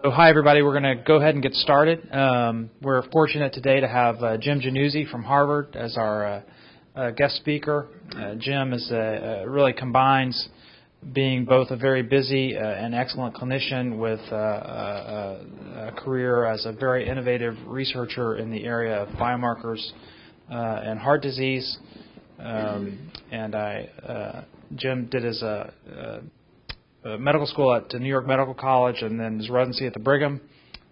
So hi everybody, we're going to go ahead and get started. We're fortunate today to have Jim Januzzi from Harvard as our guest speaker. Jim really combines being both a very busy and excellent clinician with a career as a very innovative researcher in the area of biomarkers and heart disease. Jim did his medical school at New York Medical College and then his residency at the Brigham,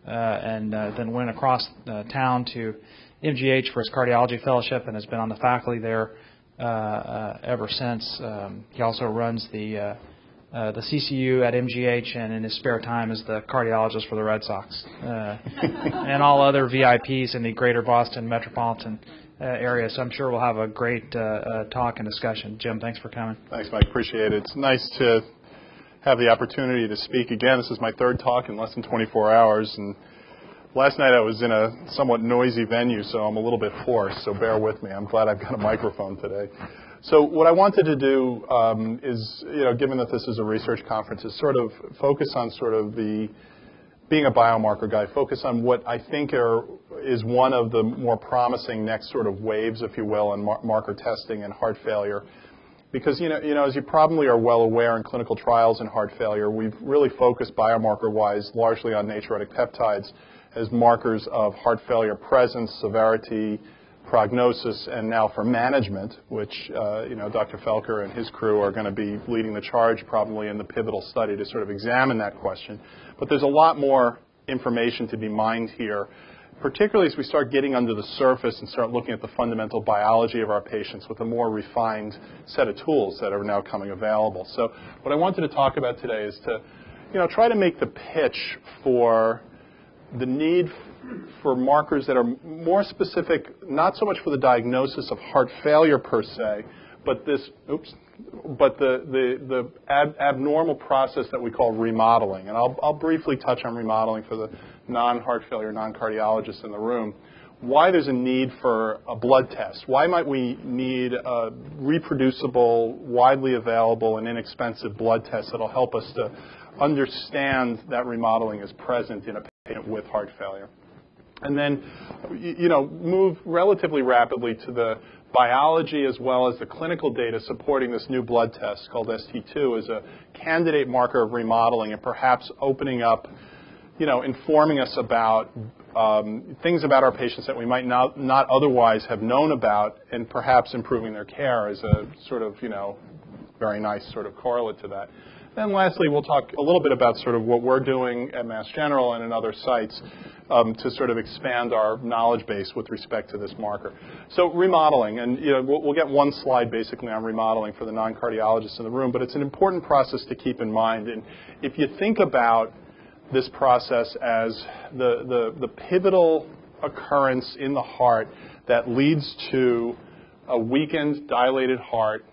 and then went across town to MGH for his cardiology fellowship and has been on the faculty there ever since. He also runs the CCU at MGH, and in his spare time is the cardiologist for the Red Sox and all other VIPs in the greater Boston metropolitan area. So I'm sure we'll have a great talk and discussion. Jim, thanks for coming. Thanks, Mike. Appreciate it. It's nice to have the opportunity to speak again. This is my third talk in less than 24 hours, and last night I was in a somewhat noisy venue, so I'm a little bit hoarse, so bear with me. I'm glad I've got a microphone today. So what I wanted to do is, given that this is a research conference, is sort of focus on sort of being a biomarker guy, focus on what I think is one of the more promising next sort of waves, if you will, in marker testing and heart failure. Because, as you probably are well aware in clinical trials in heart failure, we've really focused biomarker-wise largely on natriuretic peptides as markers of heart failure presence, severity, prognosis, and now for management, which, Dr. Felker and his crew are going to be leading the charge probably in the pivotal study to sort of examine that question. But there's a lot more information to be mined here, particularly as we start getting under the surface and start looking at the fundamental biology of our patients with a more refined set of tools that are now coming available. So what I wanted to talk about today is to, try to make the pitch for the need for markers that are more specific, not so much for the diagnosis of heart failure per se, but the abnormal process that we call remodeling. And I'll briefly touch on remodeling for the non-heart failure, non-cardiologists in the room. Why there's a need for a blood test. Why might we need a reproducible, widely available, and inexpensive blood test that will help us to understand that remodeling is present in a patient with heart failure. And then, move relatively rapidly to the biology as well as the clinical data supporting this new blood test called ST2 as a candidate marker of remodeling and perhaps opening up, informing us about things about our patients that we might not otherwise have known about and perhaps improving their care as a sort of, very nice sort of correlate to that. Then lastly, we'll talk a little bit about sort of what we're doing at Mass General and in other sites to sort of expand our knowledge base with respect to this marker. So remodeling, and we'll get one slide basically on remodeling for the non-cardiologists in the room, but it's an important process to keep in mind. And if you think about this process as the pivotal occurrence in the heart that leads to a weakened, dilated heart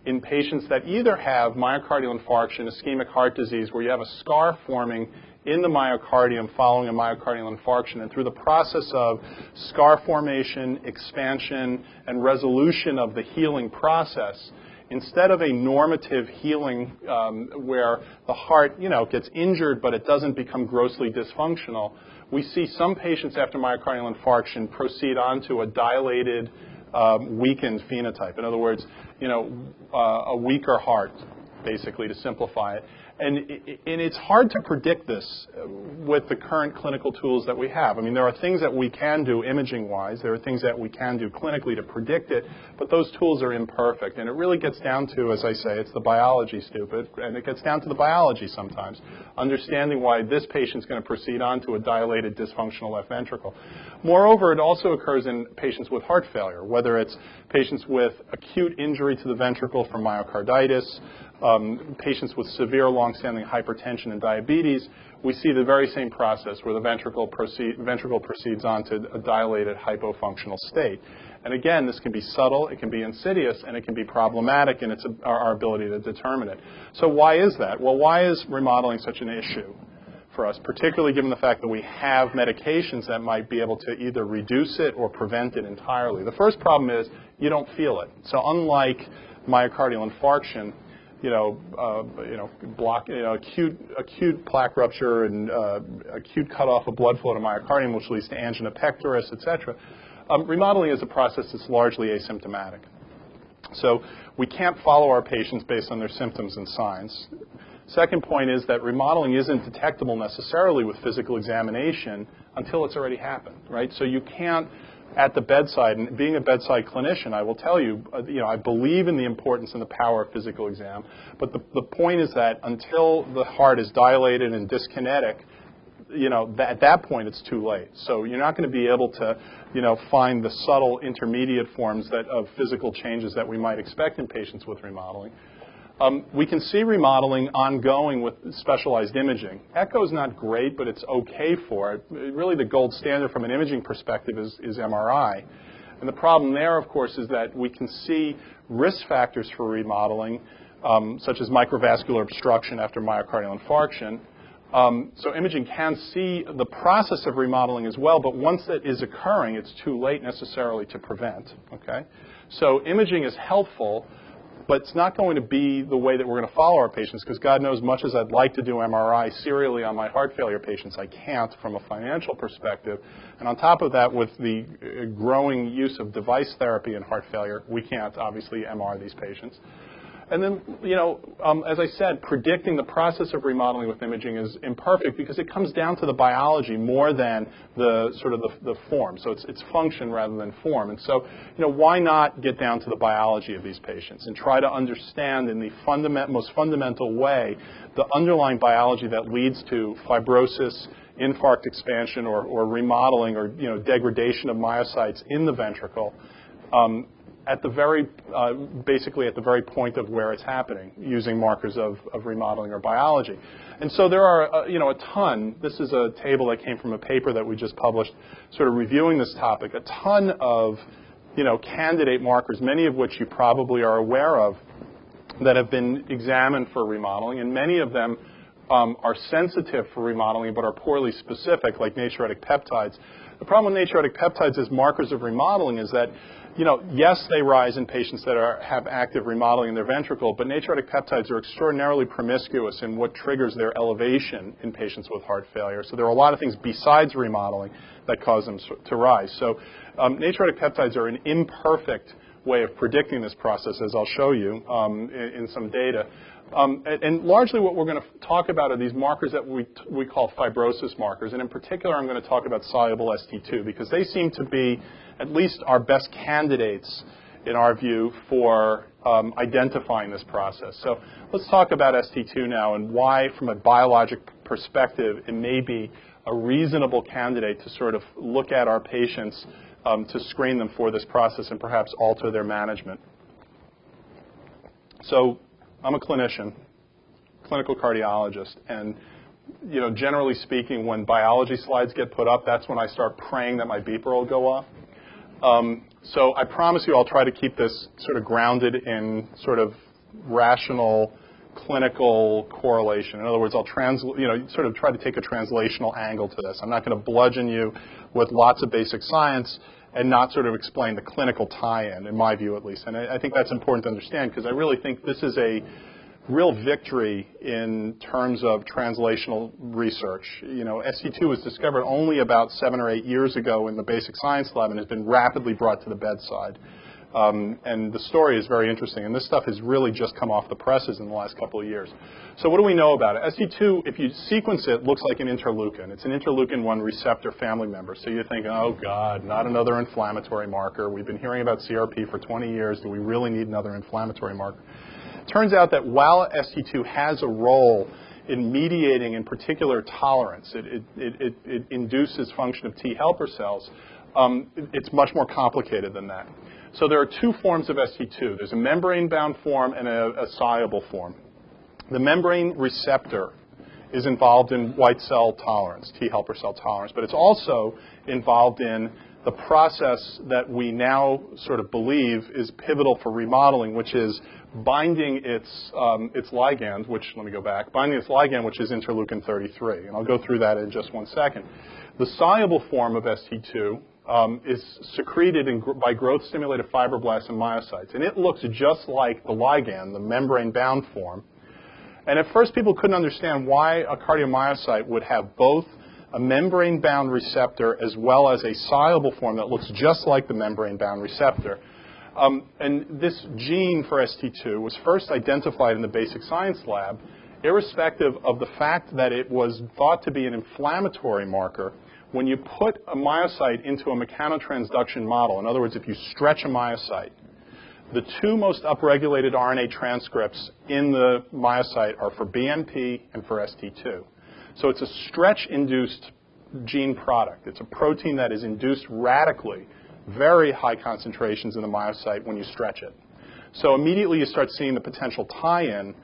in patients that either have myocardial infarction, ischemic heart disease, where you have a scar forming in the myocardium following a myocardial infarction, and through the process of scar formation, expansion, and resolution of the healing process, instead of a normative healing where the heart, gets injured but it doesn't become grossly dysfunctional, we see some patients after myocardial infarction proceed on to a dilated, weakened phenotype. In other words, a weaker heart, basically, to simplify it. And it's hard to predict this with the current clinical tools that we have. I mean, there are things that we can do imaging-wise. There are things that we can do clinically to predict it, but those tools are imperfect. And it really gets down to, as I say, it's the biology, stupid, and it gets down to the biology sometimes, understanding why this patient's going to proceed on to a dilated, dysfunctional left ventricle. Moreover, it also occurs in patients with heart failure, whether it's patients with acute injury to the ventricle from myocarditis, patients with severe long-standing hypertension and diabetes. We see the very same process where the ventricle proceeds on to a dilated hypofunctional state. And again, this can be subtle, it can be insidious, and it can be problematic in our ability to determine it. So why is that? Well, why is remodeling such an issue for us, particularly given the fact that we have medications that might be able to either reduce it or prevent it entirely? The first problem is you don't feel it. So unlike myocardial infarction, acute plaque rupture and acute cutoff of blood flow to myocardium, which leads to angina pectoris, etc. Remodeling is a process that's largely asymptomatic. So we can't follow our patients based on their symptoms and signs. Second point is that remodeling isn't detectable necessarily with physical examination until it's already happened, right? So you can't, at the bedside, and being a bedside clinician, I will tell you, I believe in the importance and the power of physical exam, but the point is that until the heart is dilated and dyskinetic, at that point it's too late. So you're not going to be able to, find the subtle intermediate forms of physical changes that we might expect in patients with remodeling. We can see remodeling ongoing with specialized imaging. Echo is not great, but it's okay for it. Really, the gold standard from an imaging perspective is MRI. And the problem there, of course, is that we can see risk factors for remodeling, such as microvascular obstruction after myocardial infarction. So imaging can see the process of remodeling as well, but once it is occurring, it's too late necessarily to prevent. Okay? So imaging is helpful, but it's not going to be the way that we're going to follow our patients, because God knows, much as I'd like to do MRI serially on my heart failure patients, I can't from a financial perspective. And on top of that, with the growing use of device therapy in heart failure, we can't obviously MR these patients. And then, as I said, predicting the process of remodeling with imaging is imperfect because it comes down to the biology more than the form. So it's function rather than form. And so, why not get down to the biology of these patients and try to understand in the most fundamental way the underlying biology that leads to fibrosis, infarct expansion, or remodeling, or degradation of myocytes in the ventricle. Basically at the very point of where it's happening, using markers of remodeling or biology. And so there are, a ton. This is a table that came from a paper that we just published, sort of reviewing this topic. A ton of, candidate markers, many of which you probably are aware of, that have been examined for remodeling, and many of them are sensitive for remodeling but are poorly specific, like natriuretic peptides. The problem with natriuretic peptides as markers of remodeling is that, yes, they rise in patients that have active remodeling in their ventricle, but natriuretic peptides are extraordinarily promiscuous in what triggers their elevation in patients with heart failure. So there are a lot of things besides remodeling that cause them to rise. So natriuretic peptides are an imperfect way of predicting this process, as I'll show you in some data. And largely what we're going to talk about are these markers that we call fibrosis markers. And in particular, I'm going to talk about soluble ST2 because they seem to be at least our best candidates, in our view, for identifying this process. So let's talk about ST2 now and why, from a biologic perspective, it may be a reasonable candidate to sort of look at our patients to screen them for this process and perhaps alter their management. So I'm a clinician, clinical cardiologist, and generally speaking, when biology slides get put up, that's when I start praying that my beeper will go off. So I promise you I'll try to keep this sort of grounded in sort of rational clinical correlation. In other words, I'll sort of try to take a translational angle to this. I'm not going to bludgeon you with lots of basic science and not sort of explain the clinical tie-in, in my view at least. And I think that's important to understand because I really think this is a real victory in terms of translational research. ST2 was discovered only about 7 or 8 years ago in the basic science lab and has been rapidly brought to the bedside. And the story is very interesting. And this stuff has really just come off the presses in the last couple of years. So what do we know about it? ST2, if you sequence it, looks like an interleukin. It's an interleukin-1 receptor family member. So you're thinking, oh, God, not another inflammatory marker. We've been hearing about CRP for 20 years. Do we really need another inflammatory marker? It turns out that while ST2 has a role in mediating, in particular, tolerance, it induces function of T helper cells, it's much more complicated than that. So there are two forms of ST2. There's a membrane-bound form and a soluble form. The membrane receptor is involved in white cell tolerance, T helper cell tolerance, but it's also involved in the process that we now sort of believe is pivotal for remodeling, which is binding its ligand, binding its ligand, which is interleukin-33. And I'll go through that in just 1 second. The soluble form of ST2 is secreted by growth-stimulated fibroblasts and myocytes. And it looks just like the ligand, the membrane-bound form. And at first, people couldn't understand why a cardiomyocyte would have both a membrane-bound receptor as well as a soluble form that looks just like the membrane-bound receptor. And this gene for ST2 was first identified in the basic science lab, irrespective of the fact that it was thought to be an inflammatory marker. When you put a myocyte into a mechanotransduction model, in other words, if you stretch a myocyte, the two most upregulated RNA transcripts in the myocyte are for BMP and for ST2. So it's a stretch-induced gene product. It's a protein that is induced radically, very high concentrations in the myocyte when you stretch it. So immediately you start seeing the potential tie-in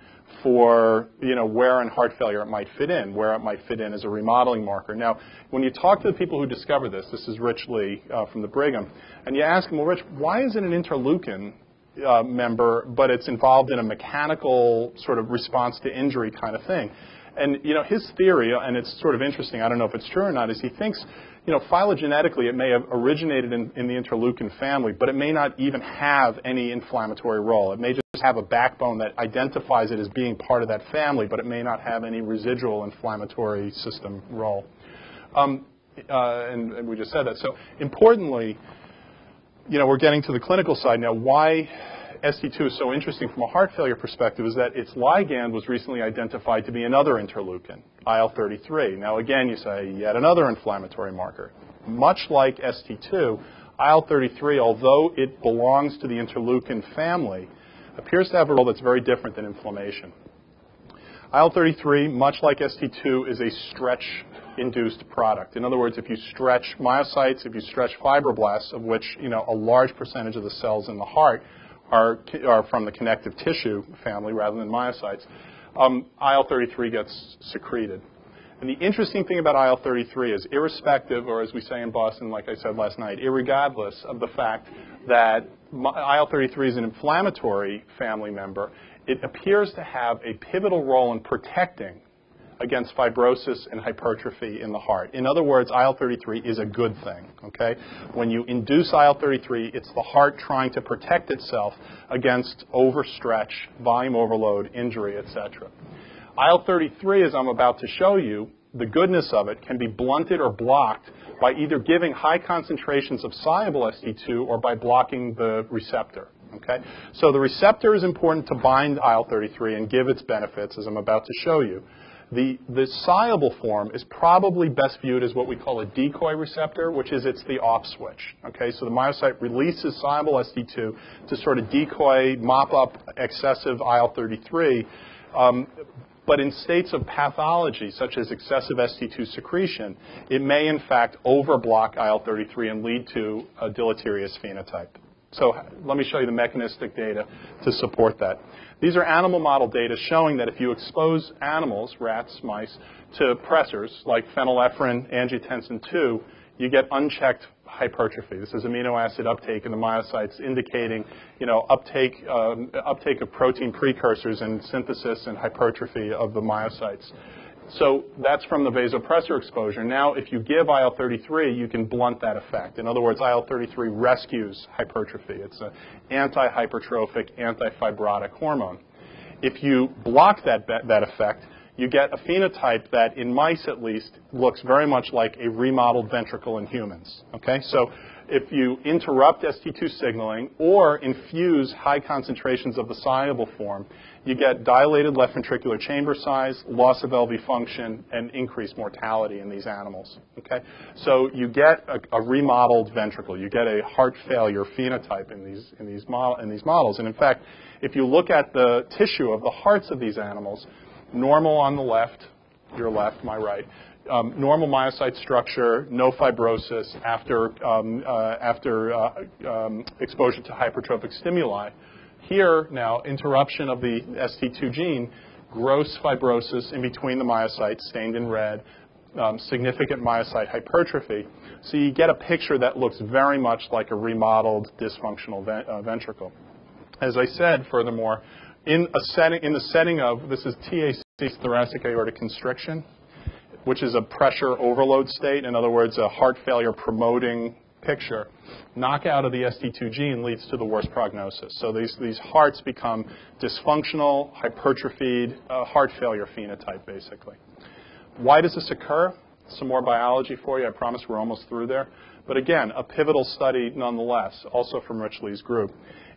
for where in heart failure it might fit in, where it might fit in as a remodeling marker. Now, when you talk to the people who discover this is Rich Lee from the Brigham, and you ask them, well, Rich, why is it an interleukin member, but it's involved in a mechanical sort of response to injury kind of thing? And his theory, and it's sort of interesting, I don't know if it's true or not, is he thinks phylogenetically it may have originated in the interleukin family, but it may not even have any inflammatory role. It may just have a backbone that identifies it as being part of that family, but it may not have any residual inflammatory system role. And we just said that. So importantly, we're getting to the clinical side now. Why ST2 is so interesting from a heart failure perspective is that its ligand was recently identified to be another interleukin, IL-33. Now, again, you say yet another inflammatory marker. Much like ST2, IL-33, although it belongs to the interleukin family, appears to have a role that's very different than inflammation. IL-33, much like ST2, is a stretch-induced product. In other words, if you stretch myocytes, if you stretch fibroblasts, of which a large percentage of the cells in the heart are from the connective tissue family rather than myocytes, IL-33 gets secreted. And the interesting thing about IL-33 is irrespective, or as we say in Boston, like I said last night, irregardless of the fact that IL-33 is an inflammatory family member, it appears to have a pivotal role in protecting against fibrosis and hypertrophy in the heart. In other words, IL-33 is a good thing, okay? When you induce IL-33, it's the heart trying to protect itself against overstretch, volume overload, injury, etc. IL-33, as I'm about to show you, the goodness of it can be blunted or blocked by either giving high concentrations of soluble ST2 or by blocking the receptor. Okay? So the receptor is important to bind IL-33 and give its benefits, as I'm about to show you. The soluble form is probably best viewed as what we call a decoy receptor, which is it's the off switch. Okay, so the myocyte releases soluble ST2 to sort of decoy, mop up excessive IL-33. But in states of pathology, such as excessive ST2 secretion, it may in fact overblock IL-33 and lead to a deleterious phenotype. So let me show you the mechanistic data to support that. These are animal model data showing that if you expose animals, rats, mice, to pressors like phenylephrine, angiotensin II, you get unchecked hypertrophy. This is amino acid uptake in the myocytes indicating, uptake of protein precursors and synthesis and hypertrophy of the myocytes. So that's from the vasopressor exposure. Now, if you give IL-33, you can blunt that effect. In other words, IL-33 rescues hypertrophy. It's an anti-hypertrophic, anti-fibrotic hormone. If you block that effect, you get a phenotype that, in mice at least, looks very much like a remodeled ventricle in humans. Okay? So if you interrupt ST2 signaling or infuse high concentrations of the soluble form, you get dilated left ventricular chamber size, loss of LV function, and increased mortality in these animals. Okay? So you get a remodeled ventricle. You get a heart failure phenotype in these models. And in fact, if you look at the tissue of the hearts of these animals, normal on the left, your left, my right, normal myocyte structure, no fibrosis after exposure to hypertrophic stimuli. Here now, interruption of the ST2 gene, gross fibrosis in between the myocytes, stained in red, significant myocyte hypertrophy. So you get a picture that looks very much like a remodeled dysfunctional ventricle. As I said, furthermore, in the setting of, this is TAC, thoracic aortic constriction, which is a pressure overload state. In other words, a heart failure promoting picture, knockout of the ST2 gene leads to the worst prognosis. So these hearts become dysfunctional, hypertrophied, heart failure phenotype, basically. Why does this occur? Some more biology for you. I promise we're almost through there. But again, a pivotal study nonetheless, also from Rich Lee's group.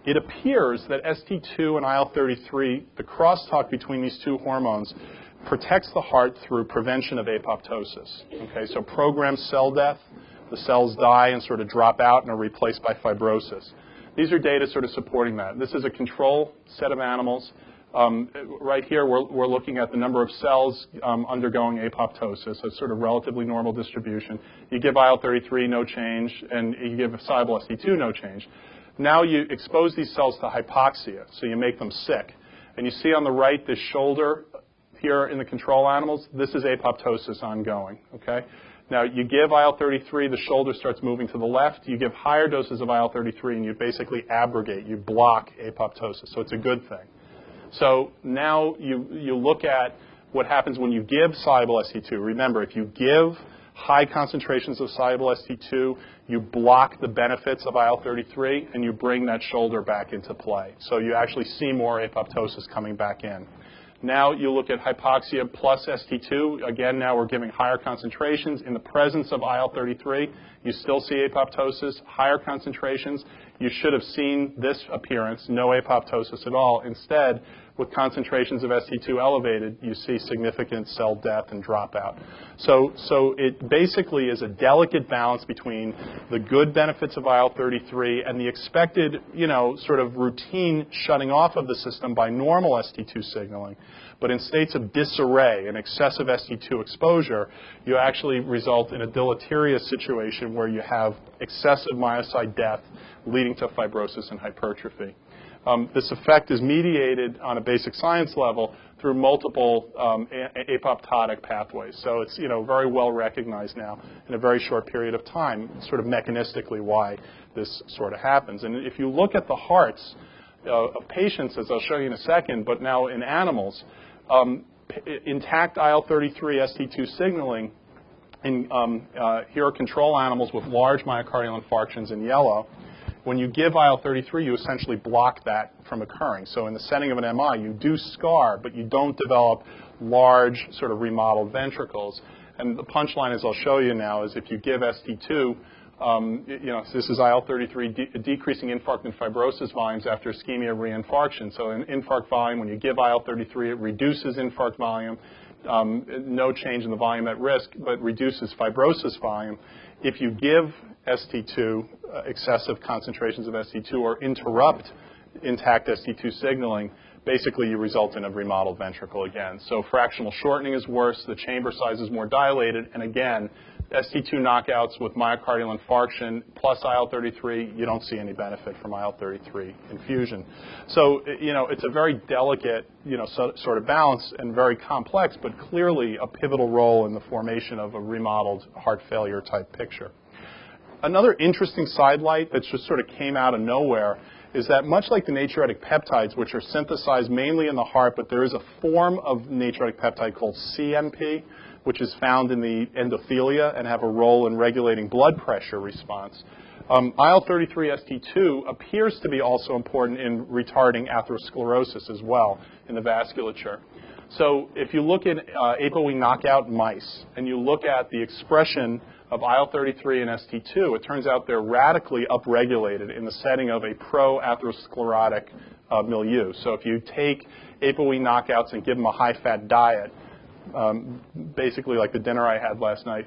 It appears that ST2 and IL-33, the crosstalk between these two hormones, protects the heart through prevention of apoptosis. Okay, so programmed cell death, the cells die and sort of drop out and are replaced by fibrosis. These are data sort of supporting that. This is a control set of animals. Right here, we're looking at the number of cells undergoing apoptosis, a sort of relatively normal distribution. You give IL-33, no change, and you give soluble ST2, no change. Now you expose these cells to hypoxia, so you make them sick. And you see on the right this shoulder here in the control animals. This is apoptosis ongoing. Okay? Now you give IL-33, the shoulder starts moving to the left. You give higher doses of IL-33, and you basically abrogate, you block apoptosis. So it's a good thing. So now you look at what happens when you give soluble ST2. Remember, if you give high concentrations of soluble ST2, you block the benefits of IL-33, and you bring that shoulder back into play. So you actually see more apoptosis coming back in. Now you look at hypoxia plus ST2. Again, now we're giving higher concentrations. In the presence of IL-33, you still see apoptosis, higher concentrations. You should have seen this appearance, no apoptosis at all. Instead, with concentrations of ST2 elevated, you see significant cell death and dropout. So it basically is a delicate balance between the good benefits of IL-33 and the expected, sort of routine shutting off of the system by normal ST2 signaling. But in states of disarray and excessive ST2 exposure, you actually result in a deleterious situation where you have excessive myocyte death leading to fibrosis and hypertrophy. This effect is mediated on a basic science level through multiple apoptotic pathways. So it's very well recognized now in a very short period of time, sort of mechanistically why this sort of happens. And if you look at the hearts of patients, as I'll show you in a second, but now in animals, intact IL-33 ST2 signaling in here are control animals with large myocardial infarctions in yellow. When you give IL-33, you essentially block that from occurring. So in the setting of an MI, you do scar, but you don't develop large sort of remodeled ventricles. And the punchline, as I'll show you now, is if you give ST2, this is IL-33 decreasing infarct and fibrosis volumes after ischemia reinfarction. So in infarct volume, when you give IL-33, it reduces infarct volume. No change in the volume at risk, but reduces fibrosis volume. If you give ST2, excessive concentrations of ST2, or interrupt intact ST2 signaling, basically you result in a remodeled ventricle again. So fractional shortening is worse, the chamber size is more dilated, and again, ST2 knockouts with myocardial infarction plus IL-33, you don't see any benefit from IL-33 infusion. So, it's a very delicate, sort of balance and very complex, but clearly a pivotal role in the formation of a remodeled heart failure type picture. Another interesting sidelight that just sort of came out of nowhere is that much like the natriuretic peptides, which are synthesized mainly in the heart, but there is a form of natriuretic peptide called CMP, which is found in the endothelia and have a role in regulating blood pressure response. IL-33 ST2 appears to be also important in retarding atherosclerosis as well in the vasculature. So if you look at ApoE knockout mice and you look at the expression of IL-33 and ST2, it turns out they're radically upregulated in the setting of a pro-atherosclerotic milieu. So if you take ApoE knockouts and give them a high-fat diet, basically like the dinner I had last night,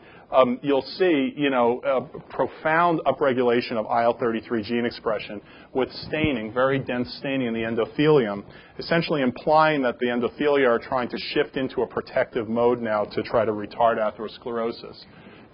you'll see, a profound upregulation of IL-33 gene expression with staining, very dense staining in the endothelium, essentially implying that the endothelia are trying to shift into a protective mode now to try to retard atherosclerosis.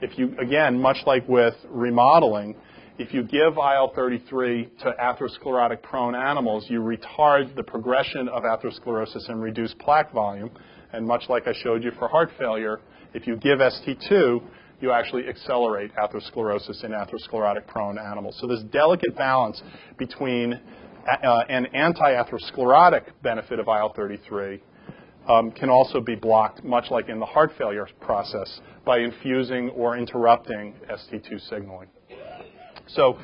If you, again, much like with remodeling, if you give IL-33 to atherosclerotic-prone animals, you retard the progression of atherosclerosis and reduce plaque volume. And much like I showed you for heart failure, if you give ST2, you actually accelerate atherosclerosis in atherosclerotic-prone animals. So this delicate balance between an anti-atherosclerotic benefit of IL-33 can also be blocked, much like in the heart failure process, by infusing or interrupting ST2 signaling. So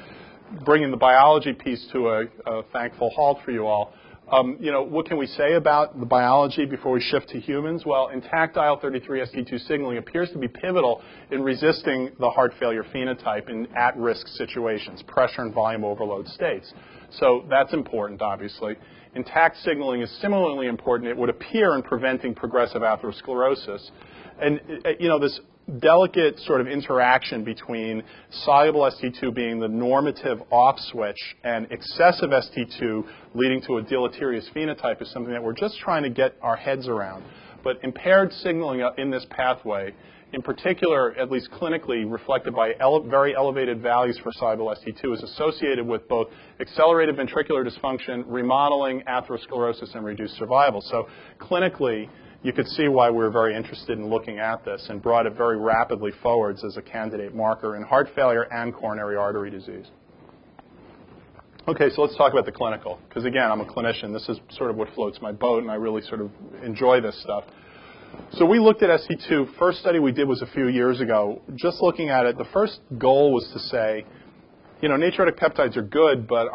bringing the biology piece to a thankful halt for you all, what can we say about the biology before we shift to humans? Well, intact IL-33 ST2 signaling appears to be pivotal in resisting the heart failure phenotype in at-risk situations, pressure and volume overload states. So that's important, obviously. Intact signaling is similarly important, it would appear, in preventing progressive atherosclerosis. And, this delicate sort of interaction between soluble ST2 being the normative off switch and excessive ST2 leading to a deleterious phenotype is something that we're just trying to get our heads around. But impaired signaling in this pathway, in particular, at least clinically, reflected by very elevated values for soluble ST2, is associated with both accelerated ventricular dysfunction, remodeling, atherosclerosis, and reduced survival. So clinically, you could see why we were very interested in looking at this and brought it very rapidly forwards as a candidate marker in heart failure and coronary artery disease. Okay, so let's talk about the clinical, because again, I'm a clinician. This is sort of what floats my boat, and I really sort of enjoy this stuff. So we looked at ST2. First study we did was a few years ago. Just looking at it, the first goal was to say, natriuretic peptides are good, but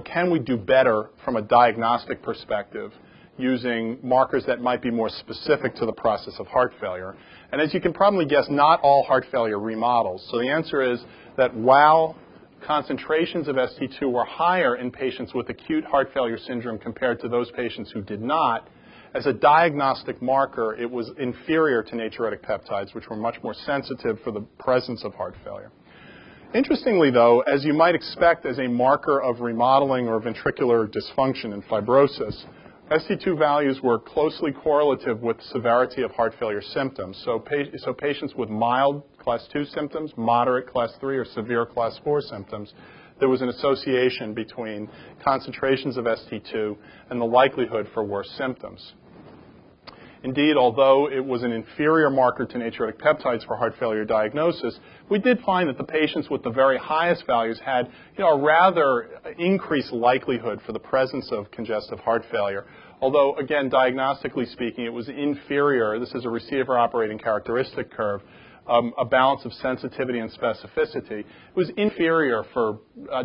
can we do better from a diagnostic perspective using markers that might be more specific to the process of heart failure? And as you can probably guess, not all heart failure remodels. So the answer is that while concentrations of ST2 were higher in patients with acute heart failure syndrome compared to those patients who did not, as a diagnostic marker, it was inferior to natriuretic peptides, which were much more sensitive for the presence of heart failure. Interestingly, though, as you might expect as a marker of remodeling or ventricular dysfunction and fibrosis, ST2 values were closely correlative with severity of heart failure symptoms. So patients with mild class 2 symptoms, moderate class 3, or severe class 4 symptoms, there was an association between concentrations of ST2 and the likelihood for worse symptoms. Indeed, although it was an inferior marker to natriuretic peptides for heart failure diagnosis, we did find that the patients with the very highest values had a rather increased likelihood for the presence of congestive heart failure. Although, again, diagnostically speaking, it was inferior. This is a receiver operating characteristic curve, a balance of sensitivity and specificity. It was inferior for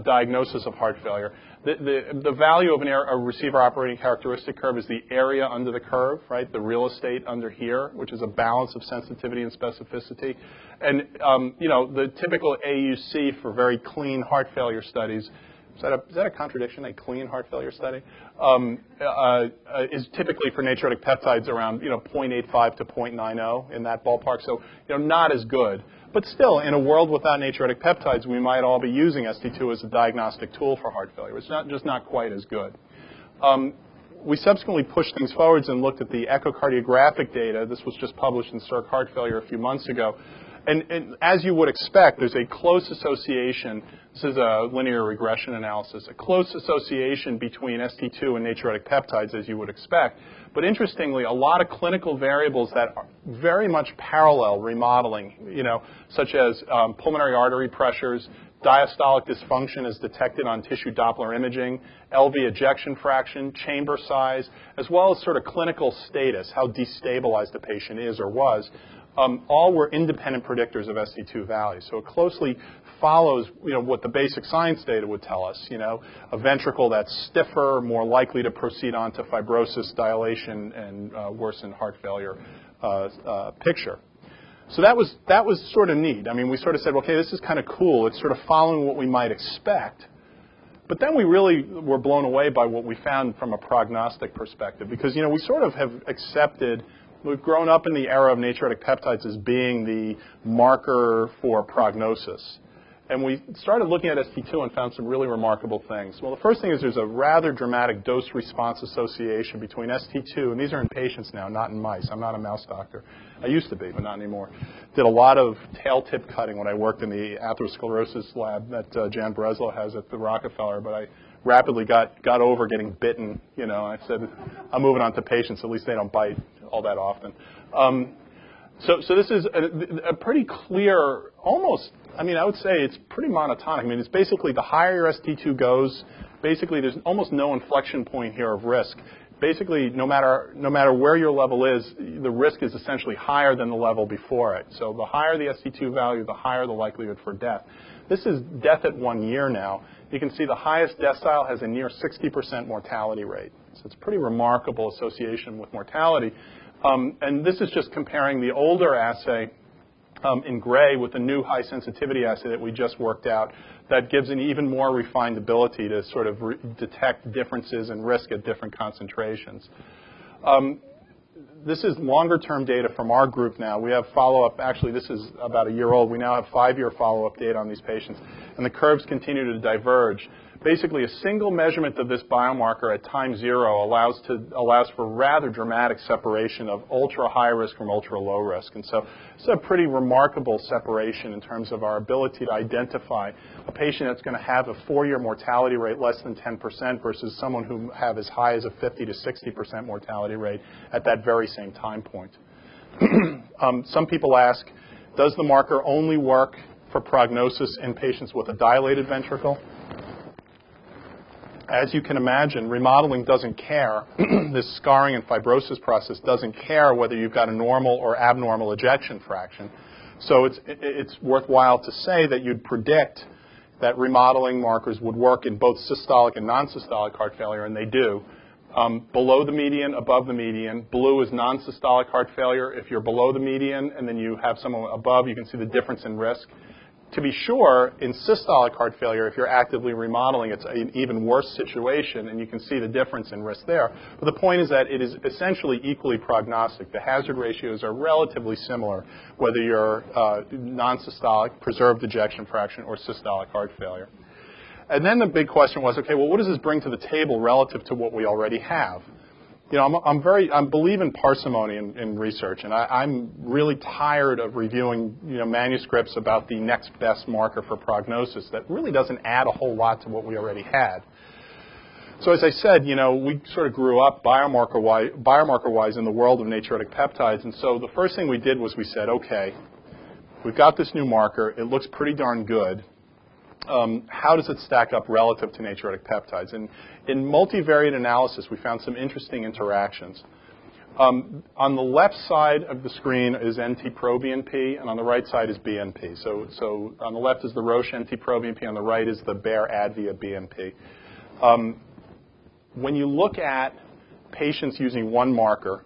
diagnosis of heart failure. The value of a receiver operating characteristic curve is the area under the curve, right? The real estate under here, which is a balance of sensitivity and specificity. And, the typical AUC for very clean heart failure studies, is that a contradiction, a clean heart failure study? Is typically for natriuretic peptides around, 0.85 to 0.90 in that ballpark. So, not as good. But still, in a world without natriuretic peptides, we might all be using ST2 as a diagnostic tool for heart failure. It's just not quite as good. We subsequently pushed things forwards and looked at the echocardiographic data. This was just published in Circ Heart Failure a few months ago. And as you would expect, there's a close association. This is a linear regression analysis, a close association between ST2 and natriuretic peptides, as you would expect. But interestingly, a lot of clinical variables that are very much parallel remodeling, such as pulmonary artery pressures, diastolic dysfunction as detected on tissue Doppler imaging, LV ejection fraction, chamber size, as well as sort of clinical status, how destabilized the patient is or was. All were independent predictors of ST2 values. So it closely follows, what the basic science data would tell us. A ventricle that's stiffer, more likely to proceed on to fibrosis, dilation, and worsen heart failure picture. So that was sort of neat. I mean, we sort of said, okay, this is kind of cool. It's sort of following what we might expect. But then we really were blown away by what we found from a prognostic perspective, because, we sort of have accepted. We've grown up in the era of natriuretic peptides as being the marker for prognosis. And we started looking at ST2 and found some really remarkable things. Well, the first thing is there's a rather dramatic dose-response association between ST2, and these are in patients now, not in mice. I'm not a mouse doctor. I used to be, but not anymore. Did a lot of tail tip cutting when I worked in the atherosclerosis lab that Jan Breslow has at the Rockefeller, but I rapidly got over getting bitten, and I said, I'm moving on to patients. At least they don't bite all that often. So this is a pretty clear, almost, I would say it's pretty monotonic. It's basically the higher your ST2 goes, basically there's almost no inflection point here of risk. basically no matter where your level is, the risk is essentially higher than the level before it. So the higher the ST2 value, the higher the likelihood for death. This is death at 1 year now. You can see the highest decile has a near 60% mortality rate. So it's a pretty remarkable association with mortality. And this is just comparing the older assay in gray with the new high sensitivity assay that we just worked out that gives an even more refined ability to sort of detect differences in risk at different concentrations. This is longer-term data from our group now. We have follow-up. Actually, this is about a year old. We now have 5-year follow-up data on these patients, and the curves continue to diverge. Basically, a single measurement of this biomarker at time 0 allows for rather dramatic separation of ultra-high risk from ultra-low risk. And so it's a pretty remarkable separation in terms of our ability to identify a patient that's going to have a 4-year mortality rate less than 10% versus someone who have as high as a 50 to 60% mortality rate at that very same time point. Some people ask, does the marker only work for prognosis in patients with a dilated ventricle? As you can imagine, remodeling doesn't care. This scarring and fibrosis process doesn't care whether you've got a normal or abnormal ejection fraction. So it's worthwhile to say that you'd predict that remodeling markers would work in both systolic and non-systolic heart failure, and they do. Below the median, above the median. Blue is non-systolic heart failure. If you're below the median and then you have someone above, you can see the difference in risk. To be sure, in systolic heart failure, if you're actively remodeling, it's an even worse situation, and you can see the difference in risk there. But the point is that it is essentially equally prognostic. The hazard ratios are relatively similar, whether you're non-systolic, preserved ejection fraction, or systolic heart failure. And then the big question was, okay, well, what does this bring to the table relative to what we already have? You know, I believe in parsimony in research, and I'm really tired of reviewing, manuscripts about the next best marker for prognosis that really doesn't add a whole lot to what we already had. So as I said, we sort of grew up biomarker-wise in the world of natriuretic peptides, and so the first thing we did was we said, okay, we've got this new marker. It looks pretty darn good. How does it stack up relative to natriuretic peptides? And in multivariate analysis, we found some interesting interactions. On the left side of the screen is NT-proBNP, and on the right side is BNP. So on the left is the Roche NT-proBNP, on the right is the Bayer ADVIA BNP. When you look at patients using one marker,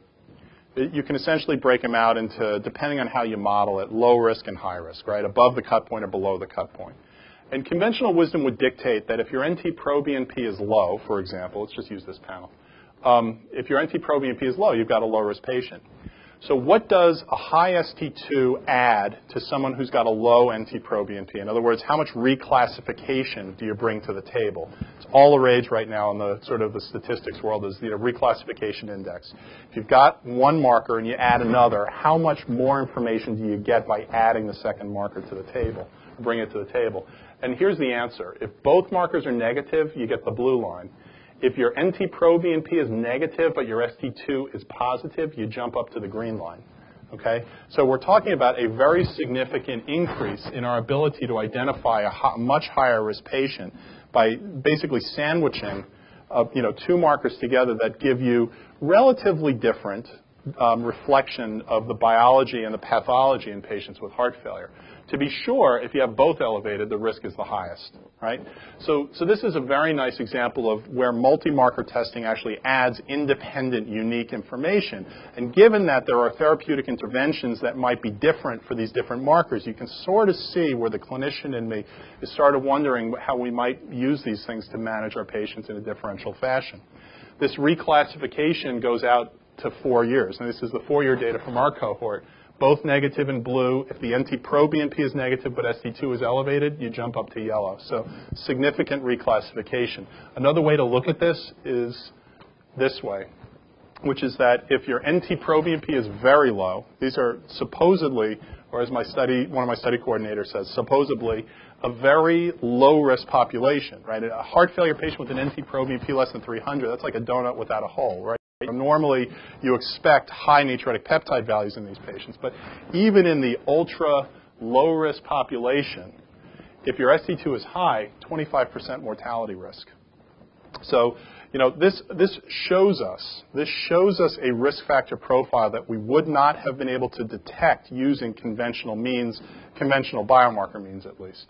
you can essentially break them out into, depending on how you model it, low risk and high risk, right? Above the cut point or below the cut point. And conventional wisdom would dictate that if your NT-proBNP is low, for example, let's just use this panel. If your NT-proBNP is low, you've got a low-risk patient. So what does a high ST2 add to someone who's got a low NT-proBNP? In other words, how much reclassification do you bring to the table? It's all the rage right now in the sort of the statistics world is the reclassification index. If you've got one marker and you add another, how much more information do you get by adding the second marker to the table, bring it to the table? And here's the answer. If both markers are negative, you get the blue line. If your NT-proBNP is negative but your ST2 is positive, you jump up to the green line. Okay? So we're talking about a very significant increase in our ability to identify a much higher risk patient by basically sandwiching two markers together that give you relatively different reflection of the biology and the pathology in patients with heart failure. To be sure, if you have both elevated, the risk is the highest, right? So this is a very nice example of where multi-marker testing actually adds independent, unique information. And given that there are therapeutic interventions that might be different for these different markers, you can sort of see where the clinician in me is sort of wondering how we might use these things to manage our patients in a differential fashion. This reclassification goes out to 4 years. And this is the 4-year data from our cohort. Both negative in blue. If the NT-proBNP is negative but ST2 is elevated, you jump up to yellow. So significant reclassification. Another way to look at this is this way, which is that if your NT-proBNP is very low, these are supposedly, or as one of my study coordinators says, supposedly a very low-risk population, right? A heart failure patient with an NT-proBNP less than 300, that's like a donut without a hole, right? Normally, you expect high natriuretic peptide values in these patients. But even in the ultra low-risk population, if your ST2 is high, 25% mortality risk. So, This shows us a risk factor profile that we would not have been able to detect using conventional means, conventional biomarker means at least.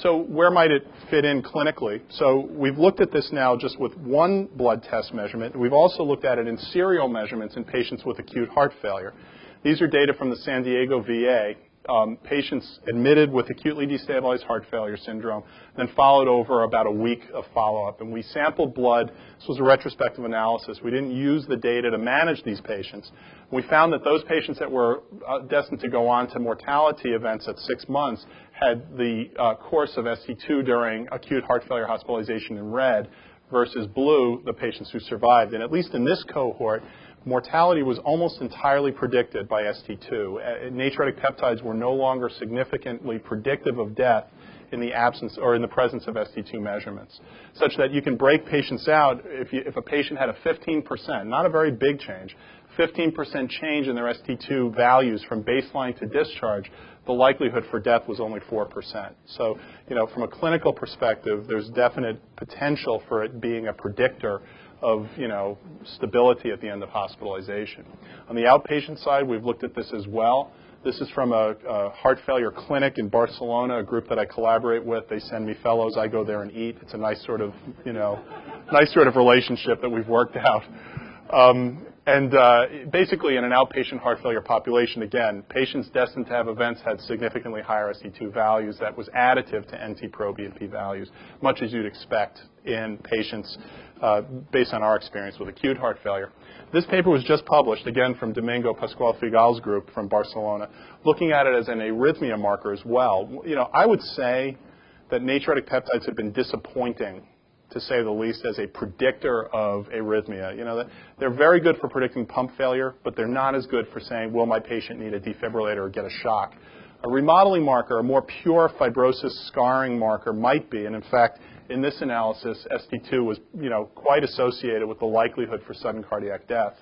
So where might it fit in clinically? So we've looked at this now just with one blood test measurement. We've also looked at it in serial measurements in patients with acute heart failure. These are data from the San Diego VA. Patients admitted with acutely destabilized heart failure syndrome, then followed over about a week of follow-up. And we sampled blood. This was a retrospective analysis. We didn't use the data to manage these patients. We found that those patients that were destined to go on to mortality events at 6 months had the course of ST2 during acute heart failure hospitalization in red versus blue, the patients who survived. And at least in this cohort, mortality was almost entirely predicted by ST2. Natriuretic peptides were no longer significantly predictive of death in the absence or in the presence of ST2 measurements, such that you can break patients out if a patient had a 15%, not a very big change, 15% change in their ST2 values from baseline to discharge, the likelihood for death was only 4%. So, from a clinical perspective, there's definite potential for it being a predictor of, stability at the end of hospitalization. On the outpatient side, we've looked at this as well. This is from a heart failure clinic in Barcelona, a group that I collaborate with. They send me fellows. I go there and eat. It's a nice sort of, relationship that we've worked out. Basically, in an outpatient heart failure population, again, patients destined to have events had significantly higher ST2 values. That was additive to NT-proBNP values, much as you'd expect in patients based on our experience with acute heart failure. This paper was just published, again, from Domingo Pascual-Figal's group from Barcelona, looking at it as an arrhythmia marker as well. I would say that natriuretic peptides have been disappointing, to say the least, as a predictor of arrhythmia. They're very good for predicting pump failure, but they're not as good for saying, will my patient need a defibrillator or get a shock? A remodeling marker, a more pure fibrosis scarring marker might be, and in fact, in this analysis, ST2 was, quite associated with the likelihood for sudden cardiac death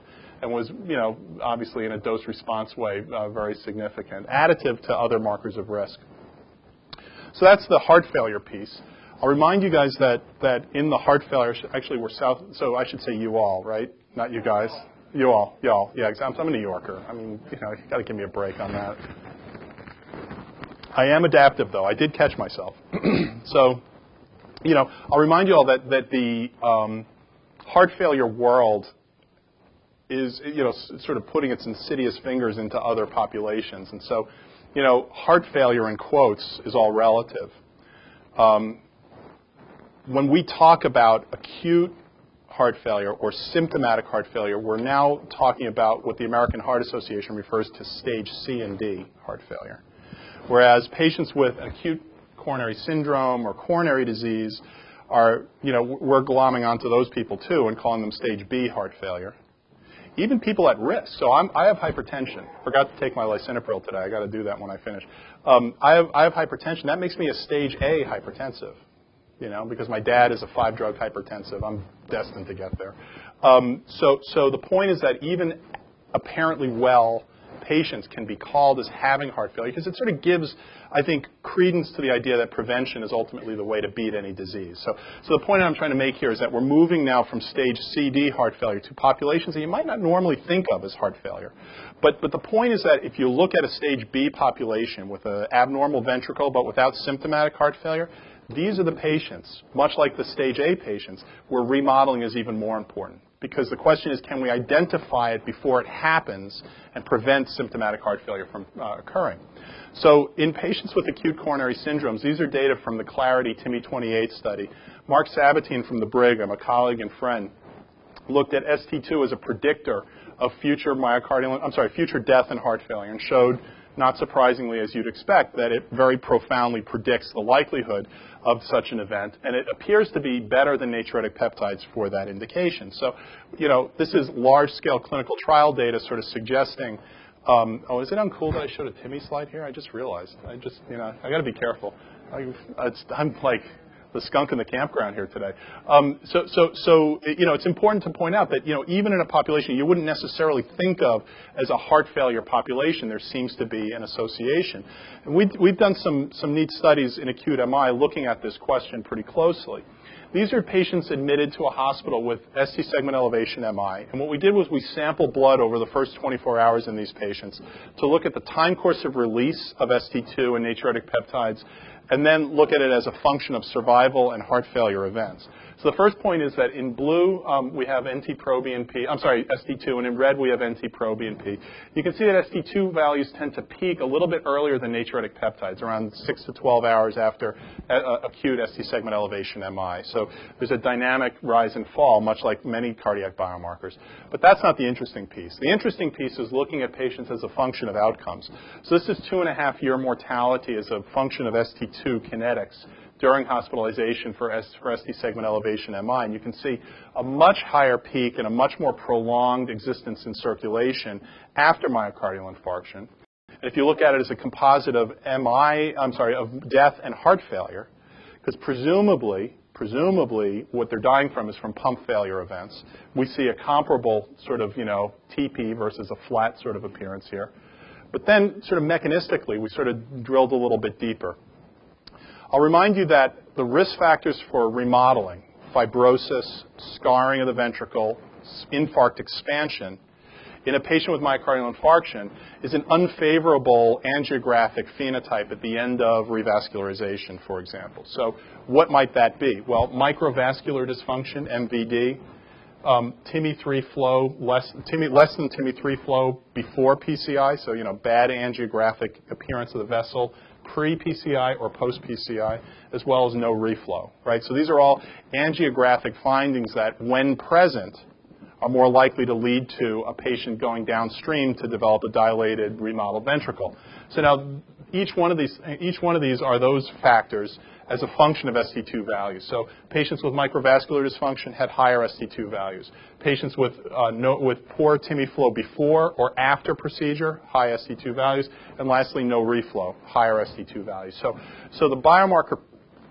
and was, obviously in a dose-response way, very significant, additive to other markers of risk. So that's the heart failure piece. I'll remind you guys that in the heart failure, actually we're south, so I should say you all, right? Not you guys. You all, y'all. Yeah, I'm a New Yorker. I mean, you got to give me a break on that. I am adaptive, though. I did catch myself. So, I'll remind you all that the heart failure world is, sort of putting its insidious fingers into other populations. And so, heart failure, in quotes, is all relative. When we talk about acute heart failure or symptomatic heart failure, we're now talking about what the American Heart Association refers to stage C and D heart failure. Whereas patients with acute coronary syndrome or coronary disease are, we're glomming onto those people too and calling them stage B heart failure. Even people at risk. So I have hypertension. Forgot to take my lisinopril today. I got to do that when I finish. I have hypertension. That makes me a stage A hypertensive. Because my dad is a 5-drug hypertensive. I'm destined to get there. So the point is that even apparently well patients can be called as having heart failure because it sort of gives, I think, credence to the idea that prevention is ultimately the way to beat any disease. So the point I'm trying to make here is that we're moving now from stage CD heart failure to populations that you might not normally think of as heart failure. But the point is that if you look at a stage B population with an abnormal ventricle but without symptomatic heart failure, these are the patients, much like the stage A patients, where remodeling is even more important. Because the question is, can we identify it before it happens and prevent symptomatic heart failure from occurring? So in patients with acute coronary syndromes, these are data from the Clarity TIMI-28 study. Mark Sabatine from the Brigham, a colleague and friend, looked at ST2 as a predictor of future death and heart failure and showed, not surprisingly as you'd expect, that it very profoundly predicts the likelihood of such an event, and it appears to be better than natriuretic peptides for that indication. So, this is large-scale clinical trial data sort of suggesting, is it uncool that I showed a Timmy slide here? I just realized. I got to be careful. I'm like the skunk in the campground here today. It's important to point out that, even in a population you wouldn't necessarily think of as a heart failure population, there seems to be an association. And we've done some neat studies in acute MI looking at this question pretty closely. These are patients admitted to a hospital with ST segment elevation MI. And what we did was we sampled blood over the first 24 hours in these patients to look at the time course of release of ST2 and natriuretic peptides, and then look at it as a function of survival and heart failure events. So the first point is that in blue, we have NT-proBNP, ST2, and in red we have NT-proBNP. You can see that ST2 values tend to peak a little bit earlier than natriuretic peptides, around 6 to 12 hours after acute ST segment elevation MI. So there's a dynamic rise and fall, much like many cardiac biomarkers. But that's not the interesting piece. The interesting piece is looking at patients as a function of outcomes. So this is 2.5-year mortality as a function of ST2 kinetics during hospitalization for ST segment elevation MI. And you can see a much higher peak and a much more prolonged existence in circulation after myocardial infarction. And if you look at it as a composite of of death and heart failure, because presumably what they're dying from is from pump failure events. We see a comparable sort of, TP versus a flat sort of appearance here. But then sort of mechanistically, we sort of drilled a little bit deeper. I'll remind you that the risk factors for remodeling, fibrosis, scarring of the ventricle, infarct expansion, in a patient with myocardial infarction is an unfavorable angiographic phenotype at the end of revascularization, for example. So what might that be? Well, microvascular dysfunction, MVD, TIMI3 flow, less than TIMI3 flow before PCI, so, bad angiographic appearance of the vessel, pre-PCI or post-PCI, as well as no reflow, right? So these are all angiographic findings that, when present, are more likely to lead to a patient going downstream to develop a dilated remodeled ventricle. So now each one of these are those factors as a function of ST2 values. So patients with microvascular dysfunction had higher ST2 values. Patients with poor TIMI flow before or after procedure, high ST2 values. And lastly, no reflow, higher ST2 values. So the biomarker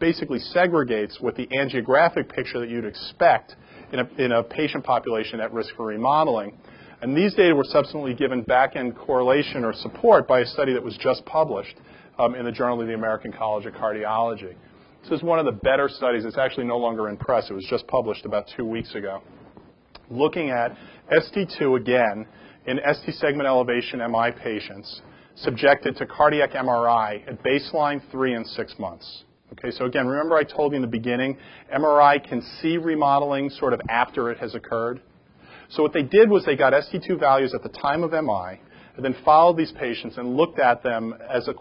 basically segregates with the angiographic picture that you'd expect in a patient population at risk for remodeling. And these data were subsequently given back-end correlation or support by a study that was just published in the Journal of the American College of Cardiology. This is one of the better studies. It's actually no longer in press. It was just published about 2 weeks ago. Looking at ST2 again in ST segment elevation MI patients subjected to cardiac MRI at baseline, 3 and 6 months. Okay, so again, remember I told you in the beginning, MRI can see remodeling sort of after it has occurred. So what they did was they got ST2 values at the time of MI, and then followed these patients and looked at them as a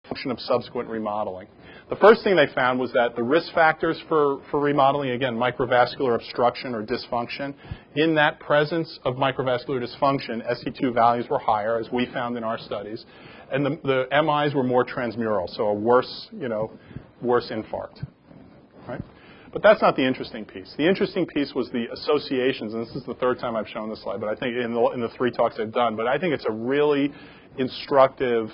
function of subsequent remodeling. The first thing they found was that the risk factors for remodeling, again, microvascular obstruction or dysfunction, in that presence of microvascular dysfunction, ST2 values were higher, as we found in our studies, and the MIs were more transmural, so a worse infarct. Right? But that's not the interesting piece. The interesting piece was the associations, and this is the third time I've shown this slide, but I think in the 3 talks I've done, but I think it's a really instructive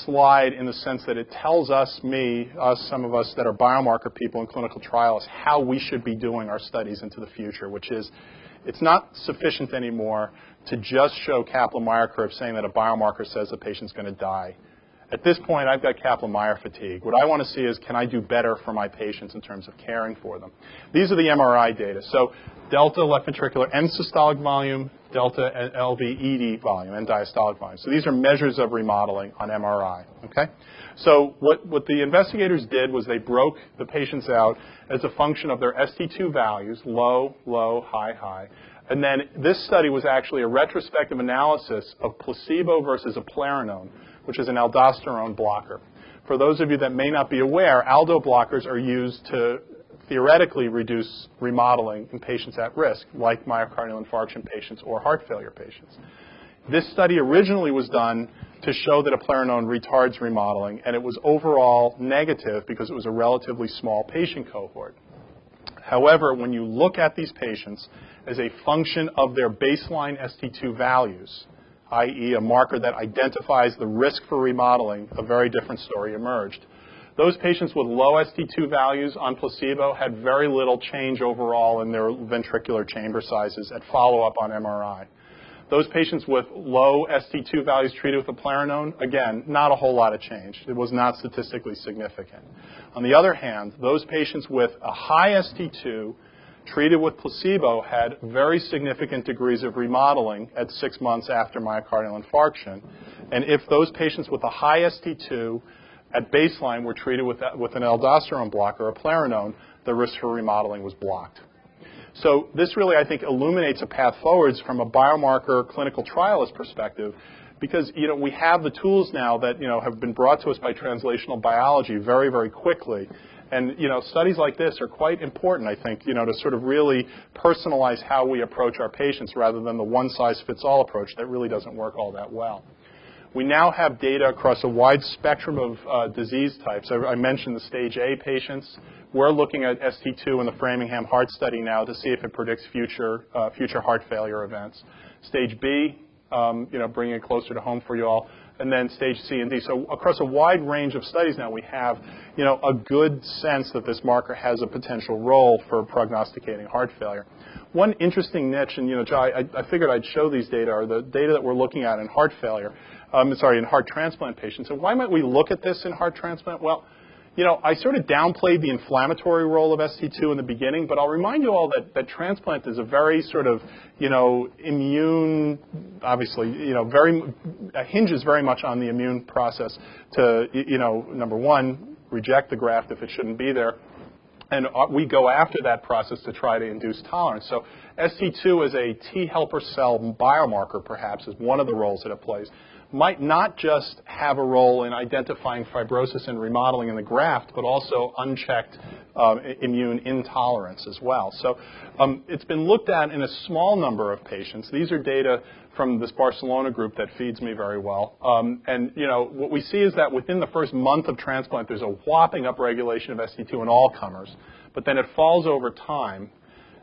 slide in the sense that it tells some of us that are biomarker people in clinical trials, how we should be doing our studies into the future, which is it's not sufficient anymore to just show Kaplan-Meier curve saying that a biomarker says the patient's going to die. At this point, I've got Kaplan-Meier fatigue. What I want to see is, can I do better for my patients in terms of caring for them? These are the MRI data. So delta left ventricular end systolic volume, delta LV ED volume, and diastolic volume. So these are measures of remodeling on MRI. Okay? So what the investigators did was they broke the patients out as a function of their ST2 values, low, low, high, high. And then this study was actually a retrospective analysis of placebo versus eplerenone, which is an aldosterone blocker. For those of you that may not be aware, aldo blockers are used to theoretically reduce remodeling in patients at risk, like myocardial infarction patients or heart failure patients. This study originally was done to show that eplerenone retards remodeling, and it was overall negative because it was a relatively small patient cohort. However, when you look at these patients as a function of their baseline ST2 values, i.e. a marker that identifies the risk for remodeling, a very different story emerged. Those patients with low ST2 values on placebo had very little change overall in their ventricular chamber sizes at follow-up on MRI. Those patients with low ST2 values treated with eplerenone, again, not a whole lot of change. It was not statistically significant. On the other hand, those patients with a high ST2 treated with placebo had very significant degrees of remodeling at 6 months after myocardial infarction. And if those patients with a high ST2 at baseline were treated with an aldosterone blocker, eplerenone, the risk for remodeling was blocked. So this really, I think, illuminates a path forwards from a biomarker clinical trialist perspective, because we have the tools now that have been brought to us by translational biology very, very quickly. And studies like this are quite important, I think, to sort of really personalize how we approach our patients rather than the one-size-fits-all approach that really doesn't work all that well. We now have data across a wide spectrum of disease types. I mentioned the stage A patients. We're looking at ST2 in the Framingham Heart Study now to see if it predicts future heart failure events. Stage B, bringing it closer to home for you all, and then stage C and D. So across a wide range of studies now, we have a good sense that this marker has a potential role for prognosticating heart failure. One interesting niche, and I figured I'd show these data, are the data that we're looking at in heart failure. In heart transplant patients. And why might we look at this in heart transplant? Well, I sort of downplayed the inflammatory role of ST2 in the beginning, but I'll remind you all that transplant is a very sort of, immune, obviously, hinges very much on the immune process to, number one, reject the graft if it shouldn't be there. And we go after that process to try to induce tolerance. So ST2 as a T helper cell biomarker, perhaps, is one of the roles that it plays. Might not just have a role in identifying fibrosis and remodeling in the graft, but also unchecked immune intolerance as well. So it's been looked at in a small number of patients. These are data from this Barcelona group that feeds me very well. And what we see is that within the first month of transplant, there's a whopping upregulation of ST2 in all comers, but then it falls over time.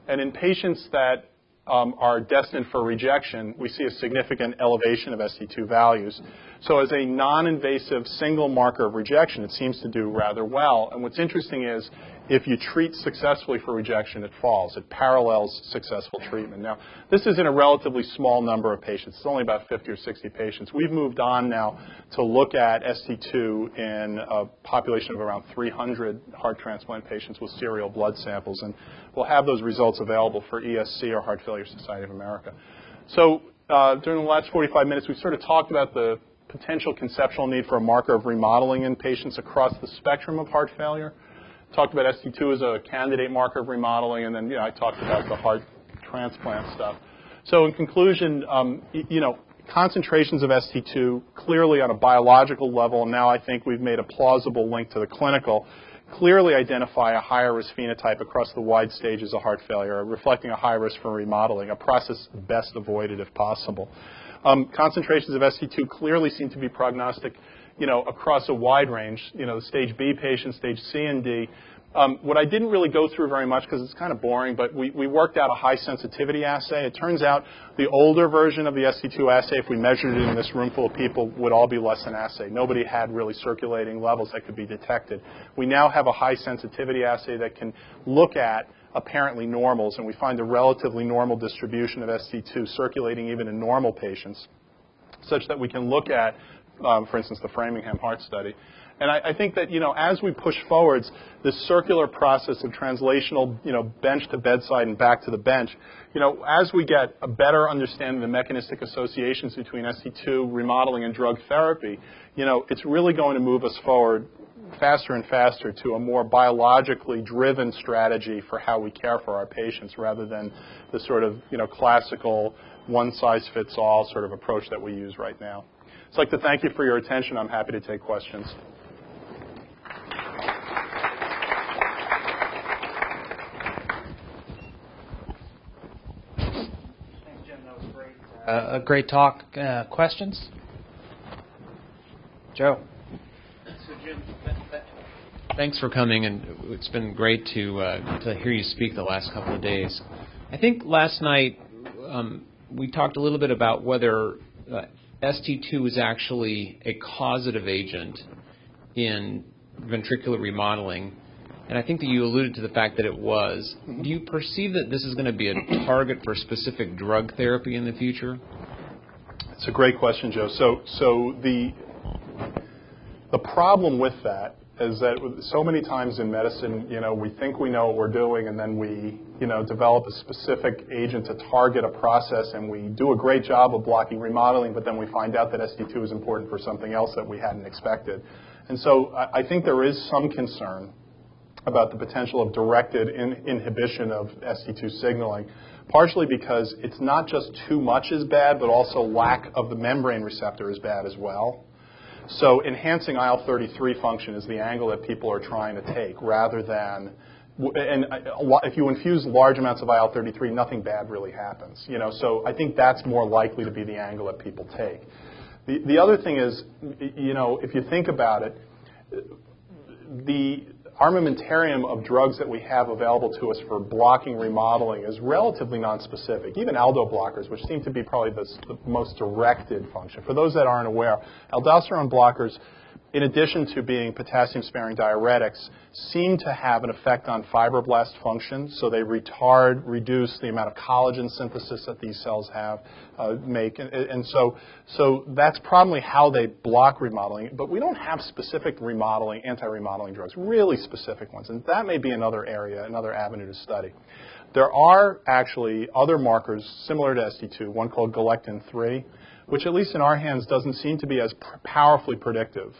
And in patients that are destined for rejection, we see a significant elevation of ST2 values. So as a non-invasive single marker of rejection, it seems to do rather well. And what's interesting is if you treat successfully for rejection, it falls. It parallels successful treatment. Now, this is in a relatively small number of patients. It's only about 50 or 60 patients. We've moved on now to look at ST2 in a population of around 300 heart transplant patients with serial blood samples. And we'll have those results available for ESC or Heart Failure Society of America. So during the last 45 minutes, we've sort of talked about the potential conceptual need for a marker of remodeling in patients across the spectrum of heart failure. Talked about ST2 as a candidate marker of remodeling, and then I talked about the heart transplant stuff. So in conclusion, concentrations of ST2 clearly on a biological level, and now I think we've made a plausible link to the clinical, clearly identify a higher risk phenotype across the wide stages of heart failure, reflecting a high risk for remodeling, a process best avoided if possible. Concentrations of ST2 clearly seem to be prognostic, across a wide range, stage B patients, stage C and D. What I didn't really go through very much because it's kind of boring, but we worked out a high sensitivity assay. It turns out the older version of the ST2 assay, if we measured it in this room full of people, would all be less than assay. Nobody had really circulating levels that could be detected. We now have a high sensitivity assay that can look at apparently normals, and we find a relatively normal distribution of ST2 circulating even in normal patients, such that we can look at, for instance, the Framingham Heart Study. And I think that, as we push forwards, this circular process of translational, bench to bedside and back to the bench, as we get a better understanding of the mechanistic associations between ST2 remodeling and drug therapy, it's really going to move us forward faster and faster to a more biologically driven strategy for how we care for our patients rather than the sort of, classical one-size-fits-all sort of approach that we use right now. I'd like to thank you for your attention. I'm happy to take questions. Thanks, Jim. That was great. A great talk. Questions? Joe. So, Jim, thanks for coming, and it's been great to hear you speak the last couple of days. I think last night we talked a little bit about whether ST2 is actually a causative agent in ventricular remodeling, and I think that you alluded to the fact that it was. Do you perceive that this is going to be a target for specific drug therapy in the future? It's a great question, Joe. So the problem with that is that so many times in medicine, we think we know what we're doing, and then we, develop a specific agent to target a process, and we do a great job of blocking remodeling, but then we find out that ST2 is important for something else that we hadn't expected. And so I think there is some concern about the potential of directed inhibition of ST2 signaling, partially because it's not just too much is bad, but also lack of the membrane receptor is bad as well. So enhancing IL-33 function is the angle that people are trying to take, rather than, and if you infuse large amounts of IL-33, nothing bad really happens. So I think that's more likely to be the angle that people take. The other thing is, if you think about it, the armamentarium of drugs that we have available to us for blocking remodeling is relatively nonspecific. Even aldo blockers, which seem to be probably the most directed function. For those that aren't aware, aldosterone blockers, in addition to being potassium-sparing diuretics, seem to have an effect on fibroblast function. So they reduce the amount of collagen synthesis that these cells make. And so that's probably how they block remodeling. But we don't have specific anti-remodeling drugs, really specific ones. And that may be another area, another avenue to study. There are actually other markers similar to ST2, one called galectin-3, which at least in our hands doesn't seem to be as powerfully predictive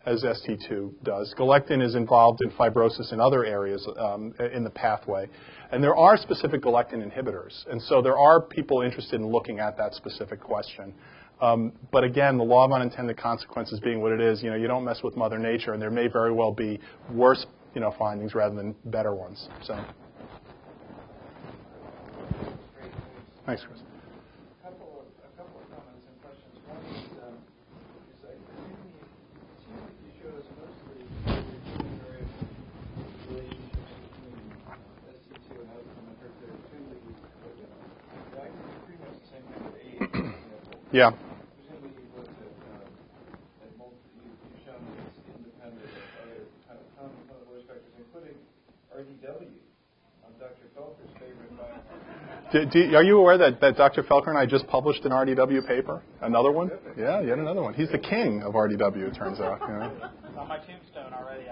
as ST2 does. Galectin is involved in fibrosis in other areas in the pathway. And there are specific galectin inhibitors. And so there are people interested in looking at that specific question. But again, the law of unintended consequences being what it is, you don't mess with Mother Nature, and there may very well be worse findings rather than better ones. So, thanks, Chris. Yeah. Presumably you've looked at you've shown that it's independent of other kind of confluence factors, including RDW, Dr. Felker's favorite biomarker. Are you aware that Dr. Felker and I just published an RDW paper? Another one? Yeah, yet another one. He's the king of RDW, it turns out. It's on my tombstone already.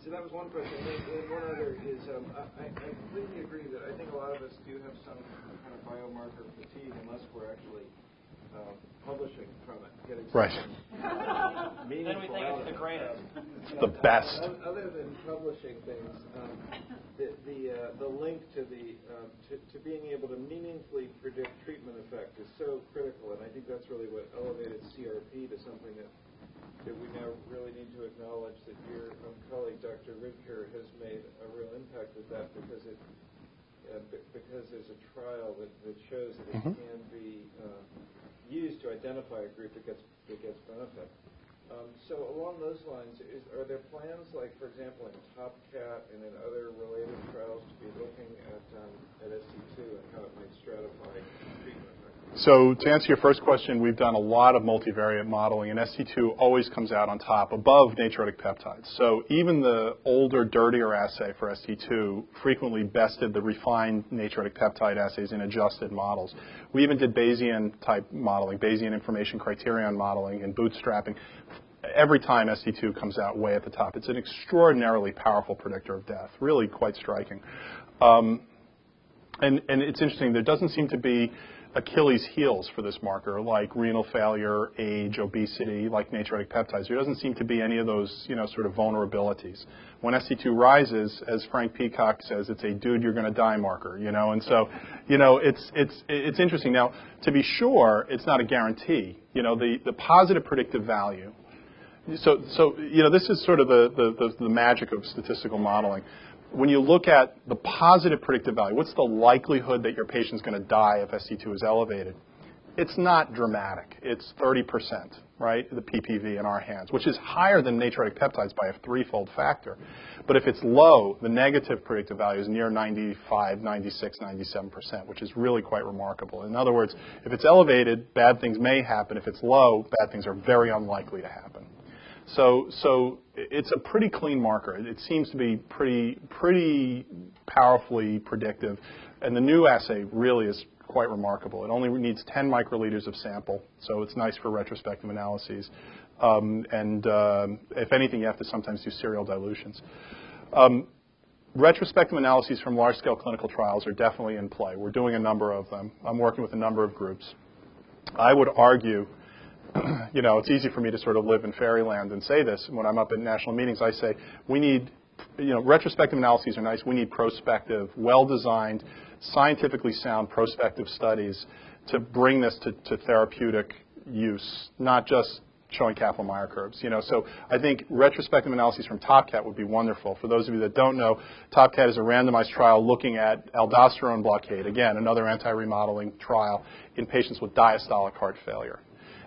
So that was one question. And one other is, I completely agree that I think a lot of us do have some kind of biomarker fatigue unless we're actually publishing from it, getting right. Then we think it's the greatest. It's the best. Other than publishing things, the link to to being able to meaningfully predict treatment effect is so critical, and I think that's really what elevated CRP to something that we now really need to acknowledge that your colleague, Dr. Ridker, has made a real impact with that because there's a trial that shows that it can be used to identify a group that gets benefit. So along those lines, are there plans, like for example in TopCat and in other related trials, to be looking at ST2 and how it might stratify treatment effect? So to answer your first question, we've done a lot of multivariate modeling, and ST2 always comes out on top, above natriuretic peptides. So even the older, dirtier assay for ST2 frequently bested the refined natriuretic peptide assays in adjusted models. We even did Bayesian-type modeling, Bayesian information criterion modeling, and bootstrapping. Every time ST2 comes out way at the top. It's an extraordinarily powerful predictor of death, really quite striking. And it's interesting, there doesn't seem to be Achilles heels for this marker, like renal failure, age, obesity, like natriuretic peptides. There doesn't seem to be any of those, sort of vulnerabilities. When ST2 rises, as Frank Peacock says, it's a dude you're going to die marker, and so, it's interesting. Now, to be sure, it's not a guarantee. The positive predictive value. So this is sort of the magic of statistical modeling. When you look at the positive predictive value, what's the likelihood that your patient's going to die if ST2 is elevated? It's not dramatic. It's 30%, right, the PPV in our hands, which is higher than natriuretic peptides by a threefold factor. But if it's low, the negative predictive value is near 95, 96, 97%, which is really quite remarkable. In other words, if it's elevated, bad things may happen. If it's low, bad things are very unlikely to happen. So it's a pretty clean marker. It seems to be pretty powerfully predictive, and the new assay really is quite remarkable. It only needs 10 microliters of sample, so it's nice for retrospective analyses. If anything, you have to sometimes do serial dilutions. Retrospective analyses from large-scale clinical trials are definitely in play. We're doing a number of them. I'm working with a number of groups. I would argue, it's easy for me to sort of live in fairyland and say this. When I'm up at national meetings, I say we need, retrospective analyses are nice. We need prospective, well-designed, scientifically sound prospective studies to bring this to therapeutic use, not just showing Kaplan-Meier curves. So I think retrospective analyses from TopCat would be wonderful. For those of you that don't know, TopCat is a randomized trial looking at aldosterone blockade, again, another anti-remodeling trial in patients with diastolic heart failure.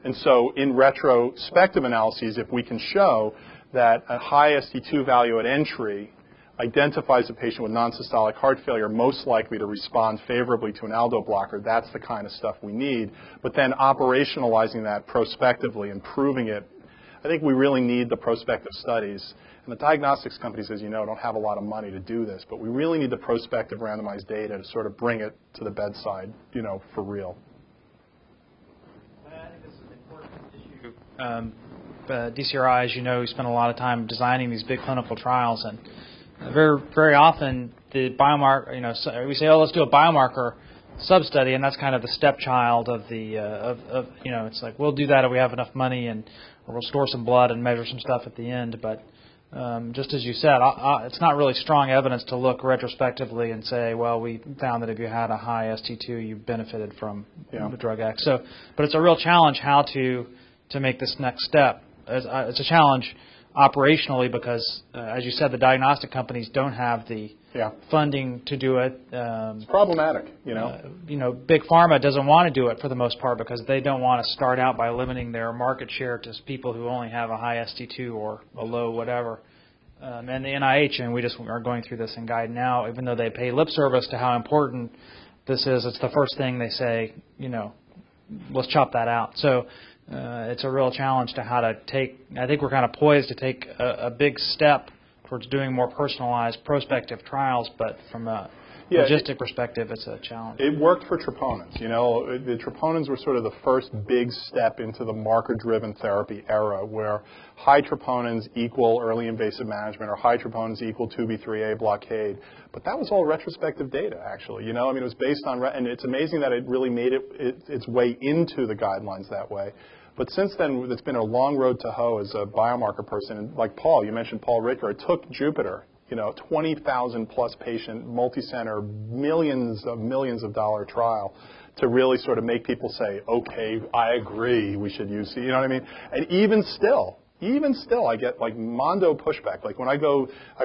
And so in retrospective analyses, if we can show that a high ST2 value at entry identifies a patient with non-systolic heart failure most likely to respond favorably to an aldo blocker, that's the kind of stuff we need. But then operationalizing that prospectively and proving it, I think we really need the prospective studies. And the diagnostics companies, as you know, don't have a lot of money to do this, but we really need the prospective randomized data to sort of bring it to the bedside, for real. I think this is an important issue. DCRI, as you know, we spend a lot of time designing these big clinical trials, and very, very often the biomarker, we say, let's do a biomarker sub-study, and that's kind of the stepchild of it's like, we'll do that if we have enough money, or we'll store some blood and measure some stuff at the end. But just as you said, it's not really strong evidence to look retrospectively and say, well, we found that if you had a high ST2, you benefited from the drug X. But it's a real challenge how to make this next step. It's a challenge operationally because, as you said, the diagnostic companies don't have the funding to do it. It's problematic, Big Pharma doesn't want to do it for the most part because they don't want to start out by limiting their market share to people who only have a high ST2 or a low whatever. And the NIH, and we just are going through this in Guide now, even though they pay lip service to how important this is, it's the first thing they say, let's chop that out. So it's a real challenge to how to take. I think we're kind of poised to take a big step towards doing more personalized prospective trials, but from a logistic perspective, it's a challenge. It worked for troponins. The troponins were sort of the first big step into the marker-driven therapy era where high troponins equal early invasive management or high troponins equal 2B3A blockade. But that was all retrospective data, actually. It was based on, and it's amazing that it really made its way into the guidelines that way. But since then, it's been a long road to hoe as a biomarker person. And like Paul, you mentioned Paul Ritker. It took Jupiter, 20,000 plus patient, multi-center, millions of dollar trial to really sort of make people say, okay, I agree, we should use, you know what I mean? And even still, I get like mondo pushback. Like when I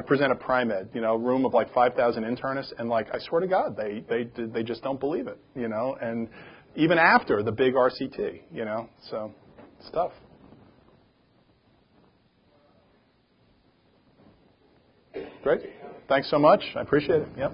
present at Pri-Med, room of like 5,000 internists, and like I swear to God, they just don't believe it, and even after the big RCT, so it's tough. Great. Thanks so much. I appreciate it. Yep.